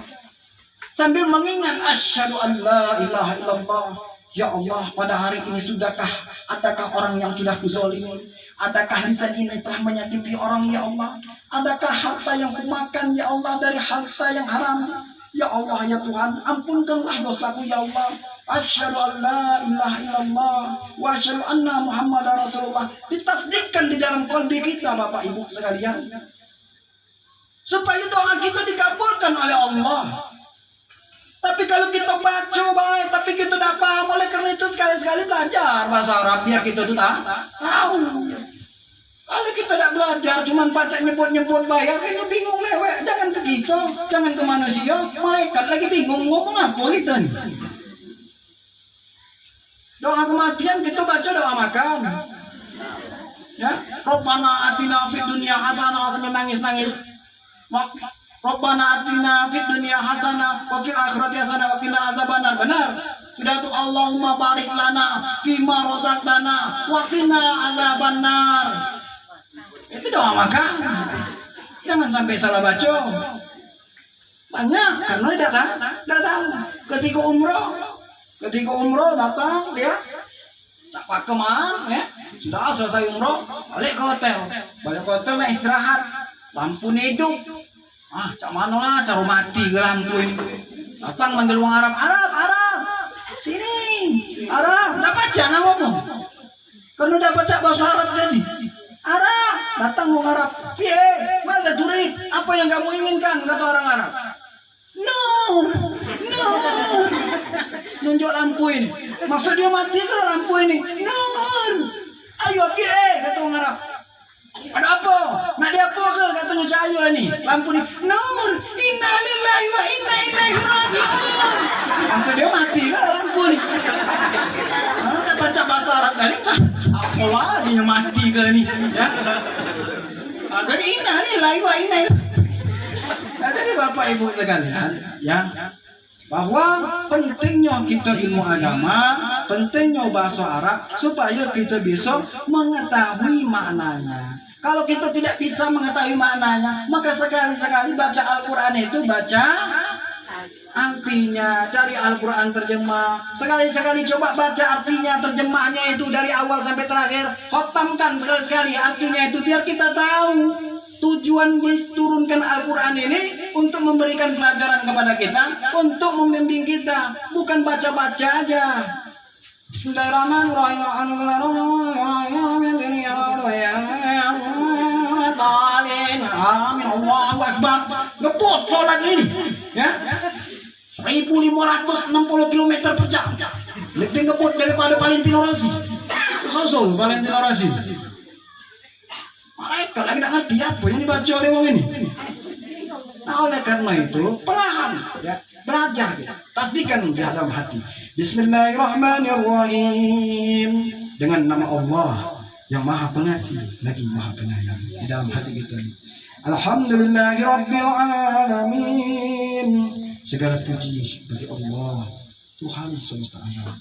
sambil mengingat asyhadu an la ilaha illallah. Ya Allah, pada hari ini adakah orang yang sudah kuzolimi? Adakah lisan ini telah menyakiti orang ya Allah? Adakah harta yang kumakan ya Allah dari harta yang haram? Ya Allah ya Tuhan, ampunkanlah dosaku ya Allah. Asyhadu an la ilaha illallah wa asyhadu anna Muhammadar Rasulullah. Ditasdikkan di dalam qalbi kita Bapak Ibu sekalian, supaya doa kita dikabulkan oleh Allah. Tapi kalau kita baca baik, tapi kita tidak paham, oleh karena itu sekali-sekali belajar bahasa Arab biar kita tuh tahu. Kalau kita tidak belajar, cuma baca nyebut-nyebut baik, akhirnya bingung lewek. Jangan ke kita, jangan ke manusia, malaikat lagi bingung ngomong apa kita nih. Doa kematian kita baca doa makan. Ya, Rabbana atina fid dunya hasanah sampai nangis-nangis. Rabbana atina fid dunya hasanah wa fil akhirati hasanah wa qina azabannar. Benar. Sudah tuh Allahumma barik lana fima razaqtana wa qina azabannar. Itu doa makan. Jangan sampai salah baca. Banyak karena datang ketika umroh datang dia capak keman ya sudah selesai umroh balik ke hotel nah istirahat lampu hidup cak mana lah cara mati ke lampu ini datang manggil orang Arab sini Arab dapat jangan ngomong karena dapat cak bahasa Arab jadi Arab datang orang Arab mana turis apa yang kamu inginkan kata orang Arab no nunjuk lampu ini maksud dia mati ke lampu ini nur ayo kata orang Arab ada apa nak dia apa ke katanya cahaya ini lampu ini nur innalillahi wa inna ilaihi raji'un maksud dia mati ke lampu ini udah baca bahasa Arab tadi apa lagi yang mati ke ini ya jadi innalillahi wa inna ilaihi. Jadi Bapak Ibu sekalian ya bahwa pentingnya kita ilmu agama, pentingnya bahasa Arab supaya kita bisa mengetahui maknanya. Kalau kita tidak bisa mengetahui maknanya, maka sekali-sekali baca Al-Quran itu baca artinya, cari Al-Quran terjemah. Sekali-sekali coba baca artinya, terjemahnya itu dari awal sampai terakhir. Khotamkan sekali-sekali artinya itu biar kita tahu tujuan diturunkan Al-Quran ini untuk memberikan pelajaran kepada kita, untuk membimbing kita, bukan baca-baca aja. Bismillahirrahmanirrahim. Allahu Akbar. Ngebut sholat ini, ya. 1560 km per jam. Lebih ngebut daripada Valentino Rossi. Sosok Valentino Rossi. Malaikat lagi tak ngerti apa yang dibaca oleh orang ini. Nah oleh karena itu perlahan ya belajar kita tasdikan di dalam hati. Bismillahirrahmanirrahim dengan nama Allah yang Maha Pengasih lagi Maha Penyayang di dalam hati kita. Alhamdulillahirabbil alamin. Segala puji bagi Allah Tuhan semesta alam.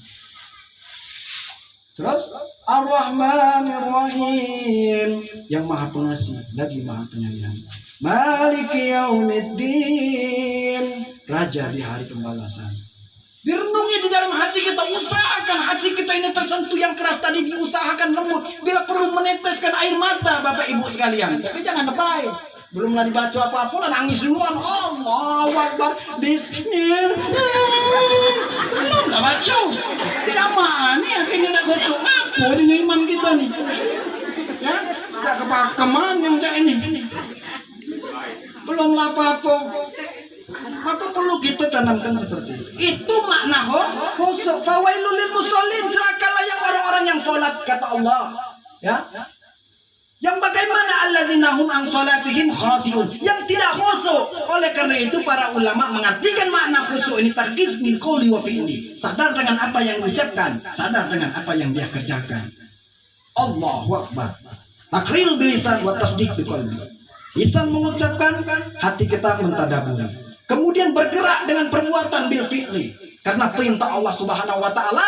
Terus Ar-Rahmanir-Rahim yang Maha Pengasih lagi Maha Penyayang. Maliki Yaumiddin Raja di hari pembalasan. Direnungi di dalam hati kita, usahakan hati kita ini tersentuh yang keras tadi diusahakan lembut. Bila perlu meneteskan air mata Bapak Ibu sekalian. Tapi jangan lebay. Belumlah dibaca apa-apa lah nangis duluan. Allahu Akbar. Bismillah. Belum lah baca. Tidak mana akhirnya nak gocok apa dengan imam kita nih. Ya, tak kepakeman yang tak ini. Belum lah apa-apa. Maka perlu kita tanamkan seperti itu. Itu makna khusyuk. Fawailul lil musallin, celakalah yang orang-orang yang salat kata Allah. Ya. Yang bagaimana alladzina hum an salatihim khashi'un, yang tidak khusyuk. Oleh karena itu para ulama mengartikan makna khusyuk ini tarkiz min qouli wa fi'li. Sadar dengan apa yang diucapkan, sadar dengan apa yang dia kerjakan. Allahu Akbar. Takril bilisan wa tasdiq biqalbi. Lisan mengucapkan, hati kita mentadaburi. Kemudian bergerak dengan perbuatan bil fi'li. Karena perintah Allah Subhanahu wa taala,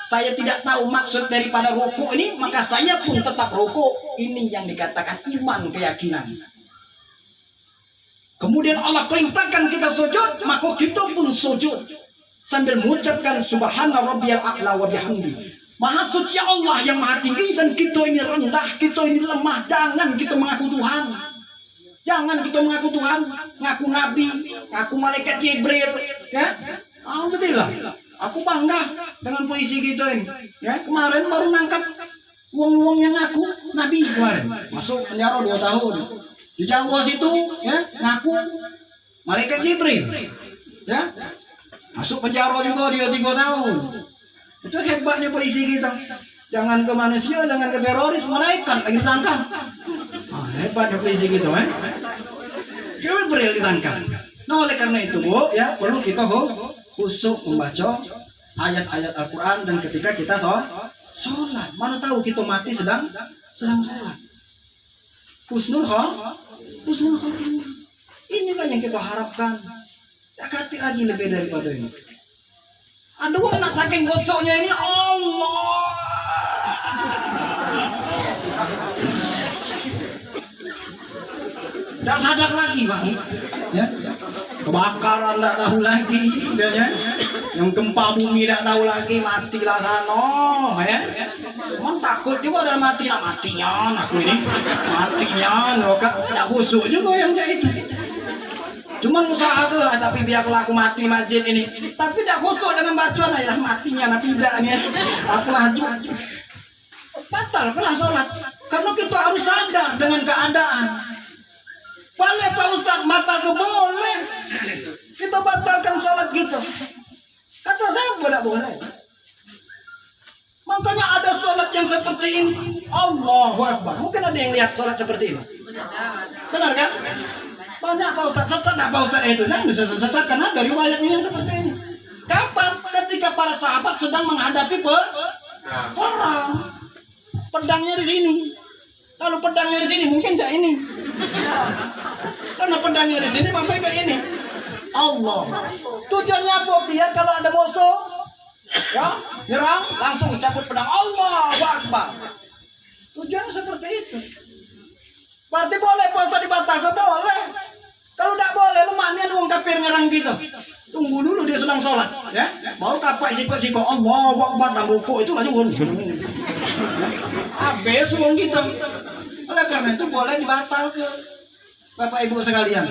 saya tidak tahu maksud daripada rukuk ini, maka saya pun tetap rukuk. Ini yang dikatakan iman, keyakinan. Kemudian Allah perintahkan kita sujud, maka kita pun sujud sambil mengucapkan subhana rabbiyal a'la wa bihamdi. Maha suci Allah yang maha tinggi, dan kita ini rendah, kita ini lemah. Jangan kita mengaku Tuhan. Jangan kita mengaku Tuhan, ngaku Nabi, ngaku malaikat Jibril, ya. Alhamdulillah, aku bangga dengan puisi kita ini. Ya, kemarin baru nangkap uang-uang yang ngaku Nabi kemarin, masuk penjara 2 tahun. Di Jawa situ, ya, ngaku malaikat Jibril, ya, masuk penjara juga dia 3 tahun. Itu hebatnya puisi kita. Jangan ke manusia, jangan ke teroris, malaikat lagi ditangkap. Hebatnya puisi gitu, Jibril ditangkap. Nah oleh karena itu Bu, ya perlu kita khusyuk membaca ayat-ayat Al-Quran dan ketika kita sholat. Mana tahu kita mati sedang sholat. Husnul khotimah. Inilah yang kita harapkan. Dekati lagi lebih daripada ini. Ada orang nak saking gosoknya ini Allah. Tak sadar lagi bang, ya kebakaran tak tahu lagi, ya. Yang gempa bumi tak tahu lagi, matilah sano, ya. Emang takut juga dalam mati, nak matinya, aku ini matinya, loh kak, tak khusyuk juga yang jadi itu. Cuman usaha tuh, tapi biar aku mati masjid ini, tapi tak khusyuk dengan bacaan aja matinya, nabi tidaknya, aku laju, batal kelah sholat, karena kita harus sadar dengan keadaan. Boleh Pak Ustaz, batal ke boleh. Kita batalkan sholat kita. Kata saya tidak boleh. Makanya ada sholat yang seperti ini. Allahu Akbar. Mungkin ada yang lihat sholat seperti ini. Benar kan? Banyak Pak Ustaz. Sesat tak Pak Ustaz itu? Jangan sesat karena dari riwayatnya yang seperti ini. Kapan? Ketika para sahabat sedang menghadapi perang. Pedangnya di sini. Kalau pedangnya di sini mungkin jak ini. Karena pedangnya di sini sampai ke ini. Allah. Tujuannya apa? Biar kalau ada musuh, ya, nyerang langsung cabut pedang. Allahu Akbar. Tujuannya seperti itu. Berarti boleh puasa dibatalkan? Boleh. Kalau tidak boleh, lu mana ada orang kafir nyerang kita? Tunggu dulu dia sedang sholat, ya. Baru kapak sikok-sikok Allahu Akbar dan rukuk itu lanjut. Habis semua kita. Oleh karena itu boleh dibatalkan. Bapak Ibu sekalian,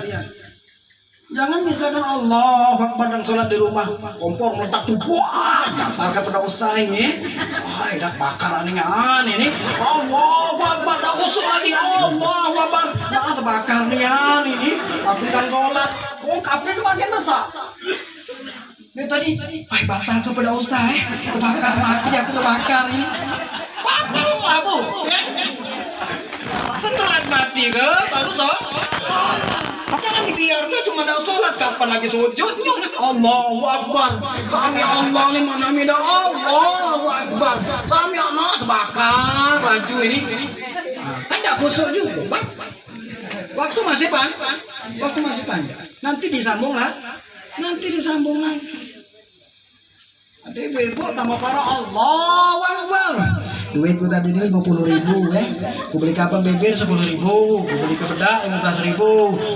jangan misalkan Allah Akbar dan sholat di rumah, kompor meletak tuh, wah, batalkan pada usaha ini, dah bakaran ini, Allah Akbar, dah usuk lagi, Allah Akbar, dah terbakar nih, ini, aku kan sholat, kafe semakin besar. Ini tadi, batal kepada usaha, terbakar mati, aku terbakar ini, batal lah bu, setelah mati ke baru sholat. Jangan dibiarkan cuma ada sholat, kapan lagi sujudnya? Allahu Akbar. Sami Allah liman hamidah. Allahu Akbar. Sami Allah terbakar laju ini. Kan tidak khusyuk juga, Bang. Waktu masih panjang. Nanti disambung lah. Ada ibu tambah parah. Allahu Akbar. Duitku tadi ini 50.000 ya. Aku beli kapan bibir 10.000. Aku beli kepedak 15.000.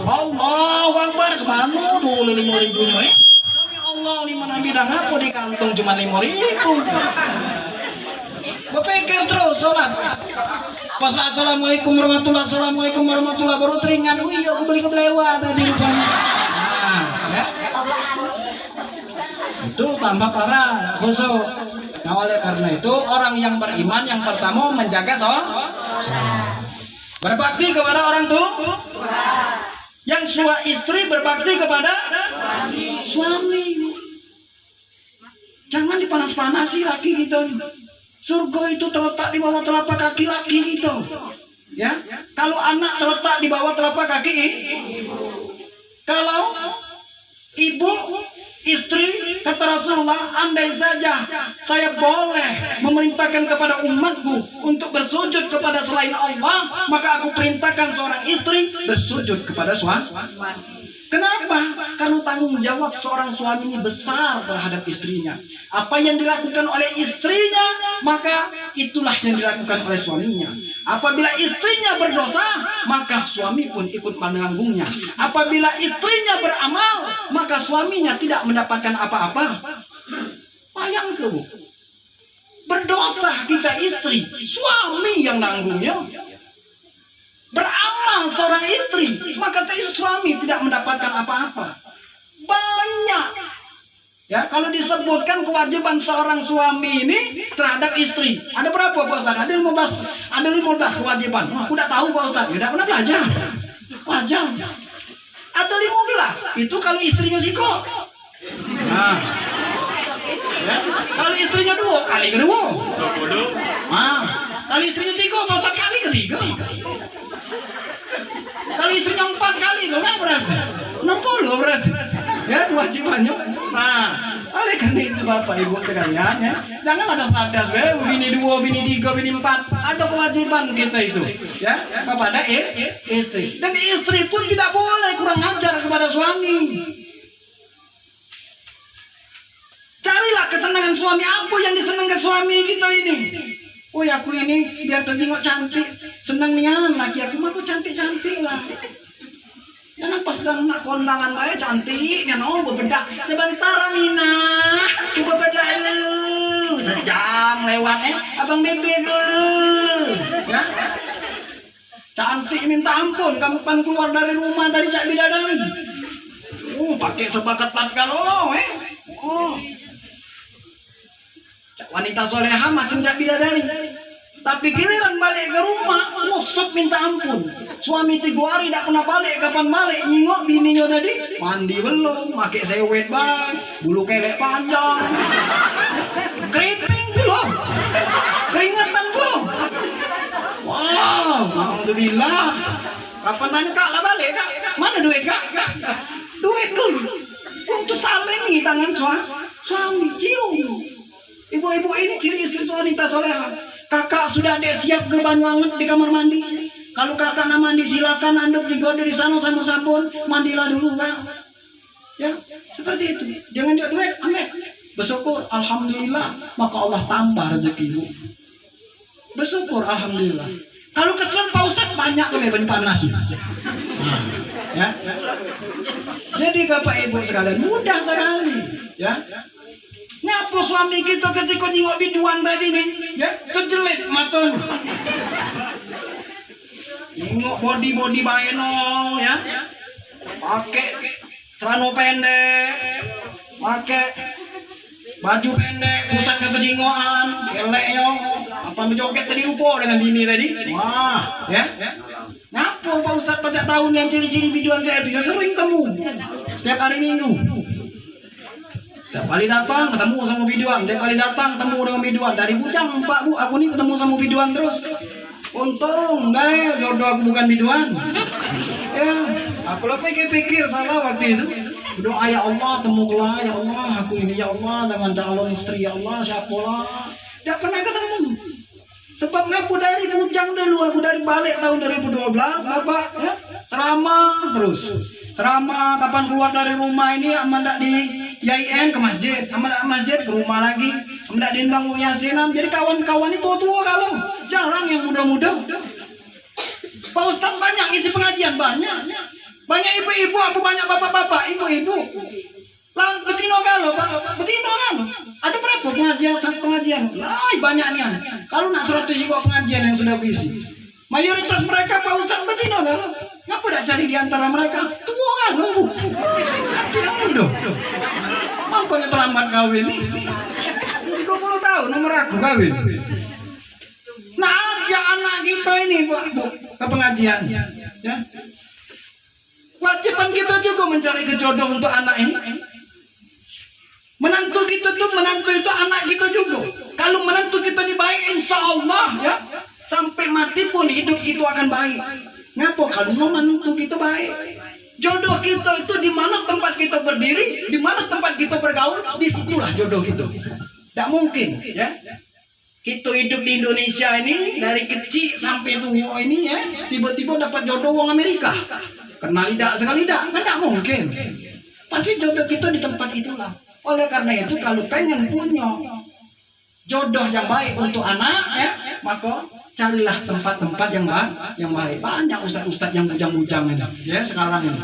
Allahu Akbar, kemana dulu 5.000 nya ya? Kami Allah di mana bidang apa di kantong cuma 5.000. Berpikir terus sholat. Pas assalamualaikum warahmatullahi baru teringat. Oh iya aku beli kebelewa tadi rupanya. Nah, ya. Itu tambah parah khusyuk. Nah oleh karena itu orang yang beriman yang pertama menjaga sholat, berbakti kepada orang tua. Yang istri berbakti kepada suami. Jangan dipanas-panasi laki kita. Surga itu terletak di bawah telapak kaki laki kita. Ya, kalau anak terletak di bawah telapak kaki, kalau ibu istri, kata Rasulullah, andai saja saya boleh memerintahkan kepada umatku untuk bersujud kepada selain Allah, maka aku perintahkan seorang istri bersujud kepada suami. Kenapa? Karena tanggung jawab seorang suami ini besar terhadap istrinya. Apa yang dilakukan oleh istrinya, maka itulah yang dilakukan oleh suaminya. Apabila istrinya berdosa, maka suami pun ikut menanggungnya. Apabila istrinya beramal, maka suaminya tidak mendapatkan apa-apa. Bayangkan, berdosa kita istri, suami yang nanggungnya. Beramal seorang istri, maka suami tidak mendapatkan apa-apa. Banyak. Ya, kalau disebutkan kewajiban seorang suami ini terhadap istri, ada berapa Pak Ustaz? Ada 15 kewajiban. Aku tidak tahu Pak Ustaz, tidak pernah belajar. Wajar. Ada 15. Itu kalau istrinya siko. Nah. Ya, kalau istrinya 2 kali kedua. Nah, kalau istrinya 3 Pak Ustaz kali ketiga. Kalau istrinya 4 kali, enggak berarti 60 berarti. Ya, kewajibannya. Nah, Oleh karena itu Bapak Ibu sekalian ya, jangan ada seradas bini 2, bini 3, bini 4. Ada kewajiban kita itu ya kepada istri. Dan istri pun tidak boleh kurang ajar kepada suami. Carilah kesenangan suami, apa yang disenangkan suami kita ini. Oh ya aku ini biar terjenguk cantik, senang nian laki aku mah cantik-cantik lah. Jangan pas sedang nak kondangan bae cantik nya no bebedak sebentar Mina. Tu bebedak lu. Sejam lewat abang bebe dulu. Ya. Cantik minta ampun, kapan keluar dari rumah tadi cak bidadari. Pakai sebakat kalau Oh. Cak wanita soleha macam cak bidadari. Tapi giliran balik ke rumah, ngusut minta ampun. Suami 3 hari tidak pernah balik, kapan balik nyingok bininya tadi mandi belum, pakai sewet bang, bulu kelek panjang, keriting belum, keringetan belum. Wow, alhamdulillah. Kapan tanya kak lah balik kak, mana duit kak? Duit dulu, untuk saling nih tangan suami cium. Ibu-ibu ini ciri istri wanita soleha. Kakak sudah siap ke banget di kamar mandi. Kalau kakak nak mandi silakan anduk digoda di sana sama sabun, mandilah dulu kak. Ya, seperti itu. Jangan jual duit, ambil. Bersyukur, alhamdulillah, maka Allah tambah rezekimu. Bersyukur, alhamdulillah. Kalau kesel Pak Ustadz banyak tuh banyak panas. Ya. Jadi Bapak Ibu sekalian mudah sekali, ya. Ngapa suami kita ketika nyingok biduan tadi nih, ya, kejelit matanya. Nyingok body baenol, ya, pakai celana pendek, pakai baju pendek, pusatnya kejingoan, keleknya, apa menjoget tadi upo dengan bini tadi, wah, ya. Ngapa Pak Ustadz pajak tahun yang ciri-ciri biduan saya itu, ya sering temu, setiap hari Minggu. Tiap kali datang ketemu sama biduan, tiap kali datang ketemu dengan biduan. Dari bujang Pak Bu, aku nih ketemu sama biduan terus. Untung deh jodoh aku bukan biduan. Ya, aku lah pikir salah waktu itu. Doa ya Allah temukanlah ya Allah aku ini ya Allah dengan calon istri ya Allah siapa lah. Tidak pernah ketemu. Sebab ngaku dari bujang dulu, aku dari balik tahun 2012 Bapak ya. Ceramah terus. Ceramah kapan keluar dari rumah ini amandak di YIN ke masjid, amandak masjid ke rumah lagi, amandak di Indang Yasinan. Jadi kawan-kawan itu tua-tua kalau jarang yang muda-muda. Pak Ustadz banyak isi pengajian banyak. Banyak ibu-ibu, aku banyak bapak-bapak, ibu-ibu. Lah betino kalau Pak, betino kan. Ada berapa pengajian? Lah banyak nih. Kalau nak 100 kok pengajian yang sudah berisi. Mayoritas mereka Pak Ustadz betino kalau. Ngapa tidak cari di antara mereka? Tua kan lu. Hati yang muda. Makanya terlambat kawin. 30 tahun nomor aku kawin. Nah ajak anak kita ini Pak ke pengajian. Ya. Wajiban kita juga mencari kejodoh untuk anak ini. Menantu kita tuh menantu itu anak kita juga. Kalau menantu kita dibaik insya Allah ya sampai mati pun hidup itu akan baik. Ngapa kalau menantu kita baik? Jodoh kita itu di mana tempat kita berdiri, di mana tempat kita bergaul, disitulah jodoh kita. Tidak mungkin ya. Kita hidup di Indonesia ini dari kecil sampai tua ini ya tiba-tiba dapat jodoh orang Amerika. Kenal tidak sekali tidak, kan tidak mungkin. Pasti jodoh kita di tempat itulah. Oleh karena itu kalau pengen punya jodoh yang baik untuk anak ya, maka carilah tempat-tempat yang baik. Banyak ustadz-ustadz yang bujang-bujang ini ya sekarang ini.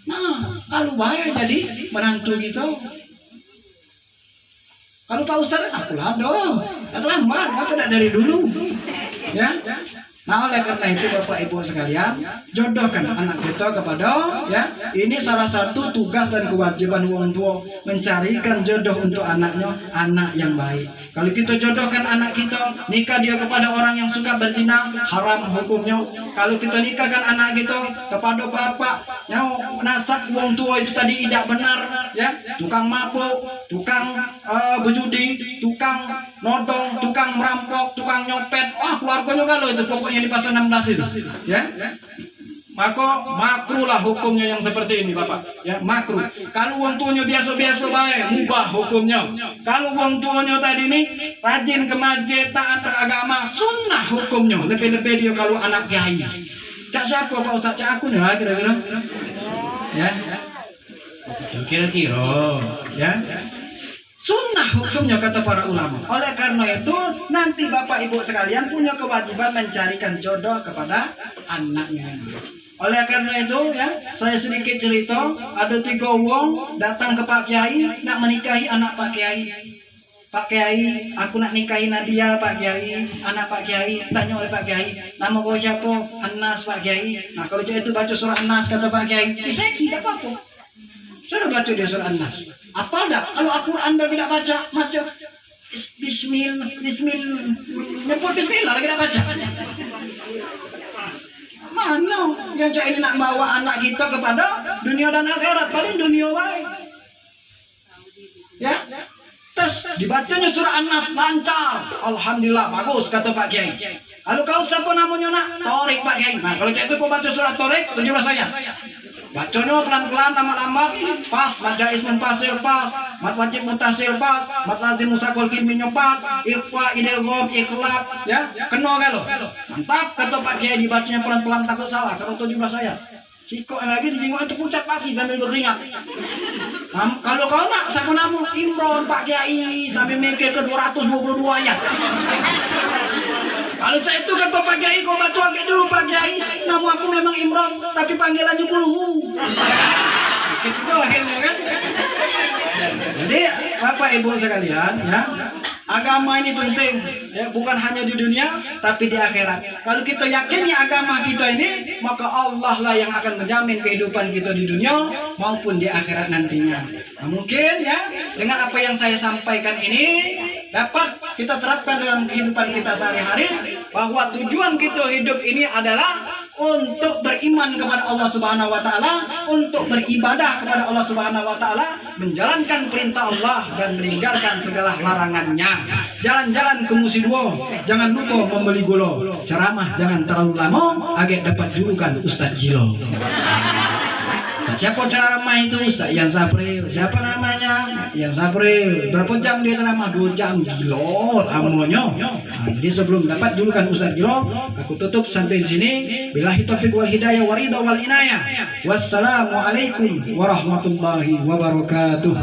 Nah, kalau baik jadi menantu gitu. Kalau Pak Ustadz aku lah dong. Terlambat, apa tidak dari dulu. Ya. Nah oleh karena itu Bapak Ibu sekalian, jodohkan anak kita kepada ya. Ini salah satu tugas dan kewajiban orang tua, mencarikan jodoh untuk anaknya, anak yang baik. Kalau kita jodohkan anak kita, nikah dia kepada orang yang suka berzina, haram hukumnya. Kalau kita nikahkan anak kita kepada bapak yang nasab orang tua itu tadi tidak benar, ya, tukang mabuk, tukang berjudi, tukang nodong, tukang merampok, tukang nyopet, keluarganya kalau itu pokoknya di pasal 16 itu, ya. Maka makruh lah hukumnya yang seperti ini Bapak. Ya, makruh. Kalau wong tuanya biasa-biasa baik, mubah hukumnya. Kalau wong tuanya tadi ini rajin ke masjid, taat beragama, sunnah hukumnya. Lebih-lebih dia kalau anak kiai. Cak siapa Pak Ustaz? Cak aku nih lah kira-kira. Ya. Kira-kira, ya. Sunnah hukumnya kata para ulama. Oleh karena itu nanti Bapak Ibu sekalian punya kewajiban mencarikan jodoh kepada anaknya. Oleh karena itu ya, saya sedikit cerita, ada 3 wong datang ke Pak Kiai nak menikahi anak Pak Kiai. Pak Kiai, aku nak nikahi Nadia Pak Kiai, anak Pak Kiai. Tanya oleh Pak Kiai, nama kau siapa? Anas Pak Kiai. Nah kalau itu baca surah Anas kata Pak Kiai, diseleksi tak apa-apa. Sudah baca dia surah Anas. Apa dah? Kalau Al-Quran tidak baca, Bismillah, nyebut Bismillah lagi tidak baca. Mana yang cak ini nak bawa anak kita kepada dunia dan akhirat, paling dunia baik. Ya, terus dibacanya surah An-Nas lancar, alhamdulillah bagus kata Pak Kiai. Lalu kau siapa namanya nak? Torik Pak Kiai. Nah kalau cak itu kau baca surah Torik, 17 ayat. Bacanya pelan-pelan, lambat-lambat, pas, mat jais munfasil pas, mat wajib mutasil pas, mat lazim musakol kiminya pas, ikhfa idgham ikhlab, ya, kena kalau. Mantap kata Pak Kiai dibacanya pelan-pelan takut salah, kalau 17 ayat. Sikok lagi dijenguk itu pucat pasti sambil berkeringat. Kalau kau nak siapa nama Imron Pak Kiai sambil mikir ke 222 ayat. Kalau saya itu kata Pak Kiai, kau baca lagi dulu Pak Kiai. Nama aku memang Imron, tapi panggilannya Bulhu. Itu akhirnya kan. Jadi Bapak Ibu sekalian, ya, agama ini penting, ya, bukan hanya di dunia, tapi di akhirat. Kalau kita yakini agama kita ini, maka Allah lah yang akan menjamin kehidupan kita di dunia maupun di akhirat nantinya. Nah, mungkin ya, dengan apa yang saya sampaikan ini dapat kita terapkan dalam kehidupan kita sehari-hari, bahwa tujuan kita hidup ini adalah untuk beriman kepada Allah Subhanahu wa taala, untuk beribadah kepada Allah Subhanahu wa taala, menjalankan perintah Allah dan meninggalkan segala larangannya. Jalan-jalan ke Musidwo, jangan lupa membeli gula. Ceramah jangan terlalu lama agar dapat julukan Ustadz Gilo. Siapa ceramah itu? Ustaz Ian Sapril. Siapa namanya? Ian Sapril. Berapa jam dia ceramah? 2 jam. Gilo namanya. Nah, jadi sebelum dapat julukan Ustaz Gilo, aku tutup sampai di sini. Billahi taufiq wal hidayah wa ridha wal inayah. Wassalamualaikum warahmatullahi wabarakatuh.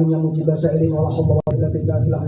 Yang mujib bahasa ilmu wala hawla wala quwwata illa billah.